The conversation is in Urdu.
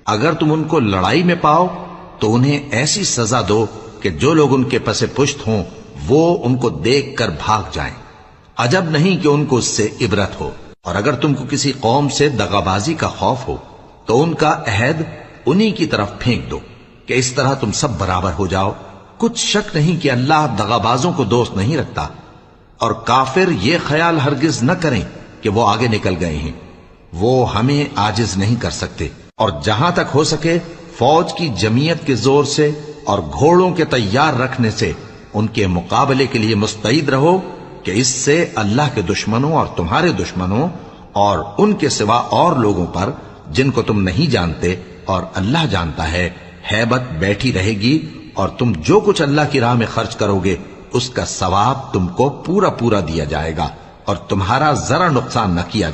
اگر تم ان کو لڑائی میں پاؤ تو انہیں ایسی سزا دو کہ جو لوگ ان کے پس پشت ہوں وہ ان کو دیکھ کر بھاگ جائیں، عجب نہیں کہ ان کو اس سے عبرت ہو۔ اور اگر تم کو کسی قوم سے دغابازی کا خوف ہو تو ان کا عہد انہی کی طرف پھینک دو کہ اس طرح تم سب برابر ہو جاؤ۔ کچھ شک نہیں کہ اللہ دغابازوں کو دوست نہیں رکھتا، اور کافر یہ خیال ہرگز نہ کریں کہ وہ آگے نکل گئے ہیں، وہ ہمیں عاجز نہیں کر سکتے۔ اور جہاں تک ہو سکے فوج کی جمعیت کے زور سے اور گھوڑوں کے تیار رکھنے سے ان کے مقابلے کے لیے مستعد رہو کہ اس سے اللہ کے دشمنوں اور تمہارے دشمنوں اور ان کے سوا اور لوگوں پر جن کو تم نہیں جانتے اور اللہ جانتا ہے ہیبت بیٹھی رہے گی، اور تم جو کچھ اللہ کی راہ میں خرچ کرو گے اس کا ثواب تم کو پورا پورا دیا جائے گا، اور تمہارا ذرا نقصان نہ کیا